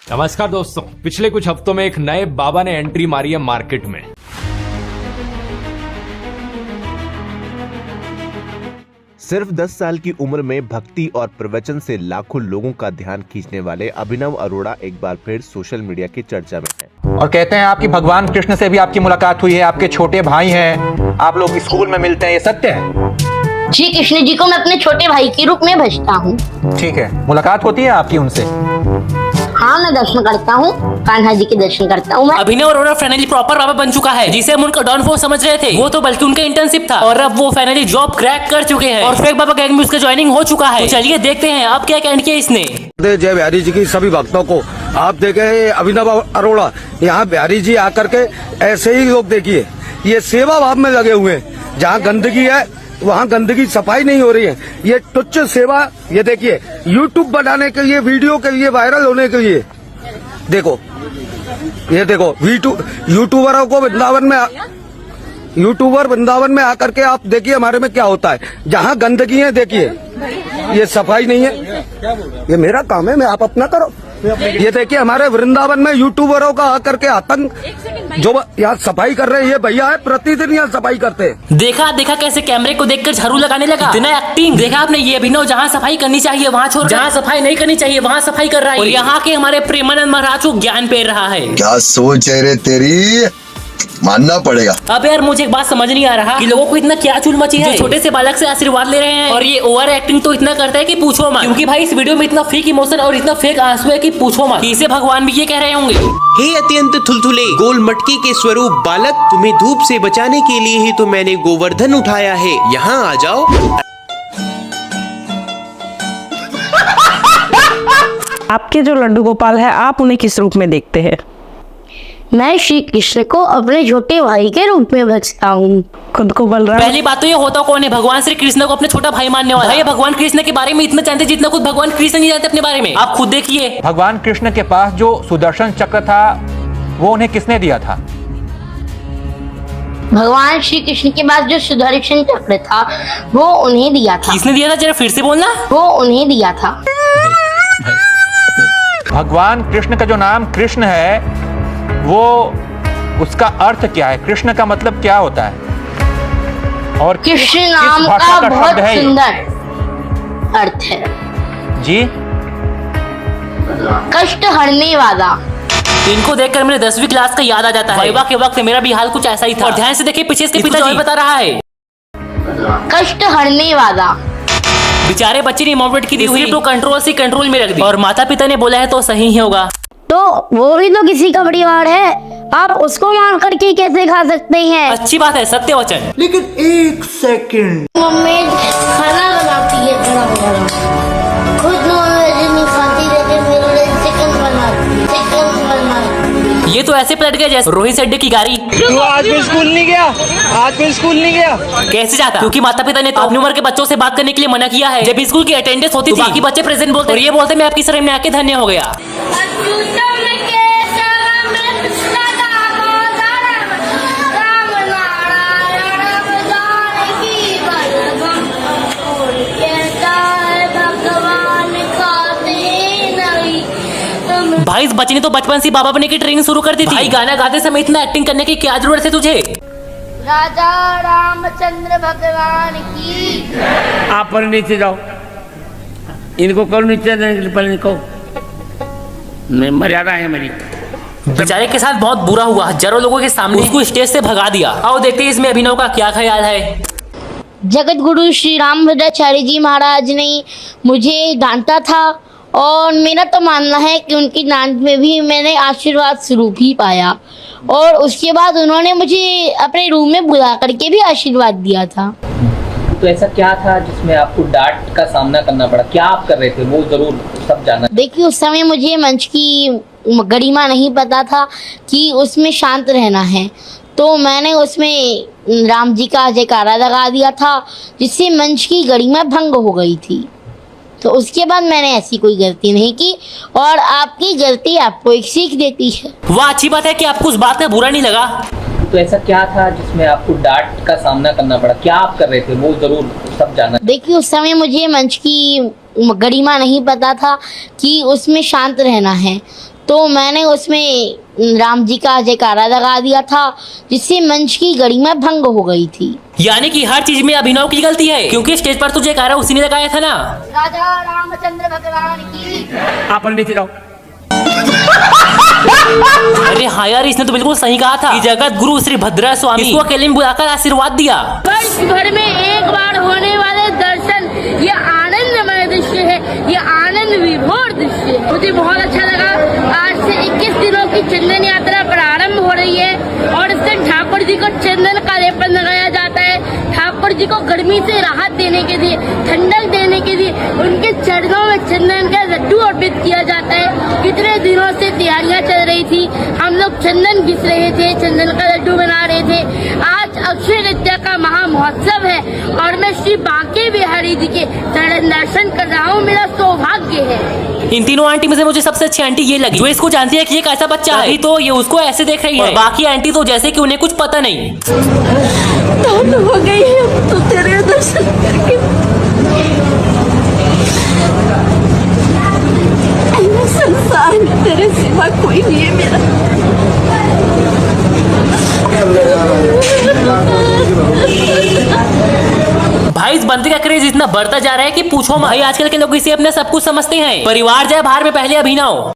नमस्कार दोस्तों, पिछले कुछ हफ्तों में एक नए बाबा ने एंट्री मारी है मार्केट में। सिर्फ 10 साल की उम्र में भक्ति और प्रवचन से लाखों लोगों का ध्यान खींचने वाले अभिनव अरोड़ा एक बार फिर सोशल मीडिया की चर्चा में हैं। और कहते हैं आपकी भगवान कृष्ण से भी आपकी मुलाकात हुई है, आपके छोटे भाई हैं, आप लोग स्कूल में मिलते हैं, ये सत्य है? श्री कृष्ण जी को मैं अपने छोटे भाई के रूप में भजता हूँ। ठीक है, मुलाकात होती है आपकी उनसे? हाँ, मैं दर्शन करता हूँ, कान्हा जी के दर्शन करता हूँ। अभिनव अरोड़ा फाइनली प्रॉपर बाबा बन चुका है, जिसे हम उनका डाउनफॉल समझ रहे थे। वो तो बल्कि उनका इंटर्नशिप था और अब वो फाइनली जॉब क्रैक कर चुके हैं और फेक बाबा गैंग में उसका ज्वाइनिंग हो चुका है। तो चलिए देखते हैं अब क्या कैंड किया इसने। जय बिहारी जी की सभी भक्तों को आप देखे अभिनव अरोड़ा यहाँ बिहारी जी आकर के ऐसे ही लोग देखिए, ये सेवा भाव में लगे हुए हैं। जहाँ गंदगी है वहाँ गंदगी सफाई नहीं हो रही है। ये तुच्छ सेवा, ये देखिए यूट्यूब बनाने के लिए, वीडियो के लिए, वायरल होने के लिए। देखो ये देखो यूट्यूबरों को यूट्यूबर वृंदावन में आकर के आप देखिए हमारे में क्या होता है। जहाँ गंदगी है देखिए, ये सफाई नहीं है। ये मेरा काम है, मैं आप अपना करो। ये देखिए हमारे वृंदावन में यूट्यूबरों का आकर के आतंक, जो यहाँ सफाई कर रहे हैं, ये भैया है प्रतिदिन यहाँ सफाई करते हैं। देखा कैसे कैमरे को देखकर झाड़ू लगाने लगा, इतना एक्टिंग। देखा आपने, ये अभिनव जहाँ सफाई करनी चाहिए वहाँ छोड़, जहाँ सफाई नहीं करनी चाहिए वहाँ सफाई कर रहा है। और यहाँ के हमारे प्रेमानंद महाराज को ज्ञान पेर रहा है। क्या सोच है रे तेरी, मानना पड़ेगा। अब यार मुझे एक बात समझ नहीं आ रहा कि लोगों को इतना क्या चूल मची है, छोटे से बालक से आशीर्वाद ले रहे हैं और ये ओवर एक्टिंग तो इतना करता है कि पूछो मत। क्योंकि भाई इस वीडियो में इतना फेक इमोशन और इतना फेक आंसू है कि पूछो मत। इसे भगवान भी ये कह रहे होंगे, हे अत्यंत थुलथुले गोल मटकी के स्वरूप बालक, तुम्हें धूप से बचाने के लिए ही तो मैंने गोवर्धन उठाया है, यहाँ आ जाओ। आपके जो लड्डू गोपाल है, आप उन्हें किस रूप में देखते हैं? मैं श्री कृष्ण को अपने छोटे भाई के रूप में भजता हूँ। खुद को बलराम। पहली बात तो ये होता कौन है, भगवान श्री कृष्ण को अपने छोटा भाई मानने वाला। भाई भगवान कृष्ण के बारे में इतना जानते जितना खुद भगवान कृष्ण नहीं जानते अपने बारे में। आप खुद देखिए, भगवान कृष्ण के पास जो सुदर्शन चक्र था वो उन्हें किसने दिया था? भगवान श्री कृष्ण के पास जो सुदर्शन चक्र था वो उन्हें दिया था। किसने दिया था, जरा फिर से बोलना। वो उन्हें दिया था। भगवान कृष्ण का जो नाम कृष्ण है वो, उसका अर्थ क्या है? कृष्ण का मतलब क्या होता है? और कृष्ण किस नाम भाषा का बहुत शब्द है ये? सुंदर अर्थ है जी, कष्ट हरने वाला। इनको देखकर मेरे 10वीं क्लास का याद आ जाता है। वाइवा के वक्त मेरा भी हाल कुछ ऐसा ही था। और ध्यान से देखिए पीछे इसके पिताजी बता रहा है, कष्ट हरने वाला। बेचारे बच्चे ने मोमेंट की दी हुई तो कंट्रोल में रख दी और माता पिता ने बोला है तो सही ही होगा। तो वो भी तो किसी का परिवार है, आप उसको मान करके कैसे खा सकते हैं? अच्छी बात है, सत्य वचन। लेकिन एक सेकंड, मम्मी खाना बनाती है बड़ा बड़ा, खुद नॉनवेज नहीं खाती लेकिन मेरे लिए चिकन बनाती है। ये तो ऐसे पलट गया जैसे रोहित शेट्टी की गाड़ी। तू आज भी स्कूल नहीं गया? आज भी स्कूल नहीं गया? कैसे जाता? क्योंकि माता पिता ने तो अपनी उम्र के बच्चों से बात करने के लिए मना किया है। जब स्कूल की अटेंडेंस होती थी बाकी बच्चे प्रेजेंट बोलते और ये बोलते मैं आपकी शरण में आके धन्य हो गया। भाई इस बच्चे ने तो बचपन से बाबा बनने की ट्रेनिंग शुरू कर दी थी। भाई गाना गाते समय इतना एक्टिंग करने की क्या जरूरत है तुझे? राजा रामचंद्र भगवान की। आप पर नीचे जाओ, इनको करो नीचे पर, इनको मर्यादा है मेरी। बेचारे के साथ बहुत बुरा हुआ, हजारों लोगों के सामने उसको स्टेज से भगा दिया। आओ देखते हैं इसमें अभिनव का क्या ख्याल है। जगत गुरु श्री रामभद्राचार्य जी महाराज ने मुझे डांटा था और मेरा तो मानना है कि उनकी डांट में भी मैंने आशीर्वाद स्वरूप ही पाया और उसके बाद उन्होंने मुझे अपने रूम में बुला करके भी आशीर्वाद दिया था। तो ऐसा क्या था जिसमें आपको डांट का सामना करना पड़ा? क्या आप कर रहे थे वो जरूर सब जाना। देखिए उस समय मुझे मंच की गरिमा नहीं पता था कि उसमें शांत रहना है, तो मैंने उसमें राम जी का जयकारा लगा दिया था जिससे मंच की गरिमा भंग हो गई थी। तो उसके बाद मैंने ऐसी कोई गलती नहीं की और आपकी गलती आपको एक सीख देती है। वाह, अच्छी बात है कि आपको उस बात में बुरा नहीं लगा। तो ऐसा क्या था जिसमें आपको डांट का सामना करना पड़ा? क्या आप कर रहे थे वो जरूर सब जाना। देखिए उस समय मुझे मंच की गरिमा नहीं पता था कि उसमें शांत रहना है, तो मैंने उसमें राम जी का जयकारा लगा दिया था, जिससे मंच की गरिमा भंग हो गई थी। यानी कि हर चीज में अभिनव की गलती है, क्योंकि स्टेज पर तो जयकारा उसी ने लगाया था ना। राजा रामचंद्र भगवान की। आप नीचे जाओ। अरे हाँ यार, इसने तो बिल्कुल सही कहा था कि जगत गुरु श्री भद्रा स्वामी इसको अकेले में बुलाकर आशीर्वाद दिया। वर्ष भर में एक बार होने वाले दर्शन, ये आनंदमय दृश्य है, ये आनंद विभोर दृश्य है। मुझे बहुत अच्छा लगा। आज से 21 दिनों की चंदन यात्रा प्रारंभ हो रही है और इस दिन ठाकुर जी को चंदन का लेपन लगाया जाता है। ठाकुर जी को गर्मी से राहत देने के लिए, ठंडक देने के लिए उनके चरणों में चंदन का लड्डू अर्पित किया जाता है। कितने दिनों से तैयारियां चल रही थी, हम लोग चंदन घिस रहे थे, चंदन का लड्डू बना रहे थे। आज अक्षय तृतीया का महा महोत्सव है और मैं श्री बांके बिहारी जी के चरण दर्शन कर रहा हूँ। मेरा सौभाग्य है। इन तीनों आंटी में से मुझे सबसे अच्छी आंटी ये लगी, जो इसको जानती है कि ये कैसा बच्चा है, तो ये उसको ऐसे देख रही है। और बाकी आंटी तो जैसे कि उन्हें कुछ पता नहीं। हो गई है तो तेरे दर्शन करके संसार में तेरे सिवा कोई नहीं है मेरा। भाई इस बंदे का क्रेज इतना बढ़ता जा रहा है कि पूछो मत। भाई आजकल के लोग इसे अपना सब कुछ समझते हैं। परिवार जाए बाहर में पहले अभिनव।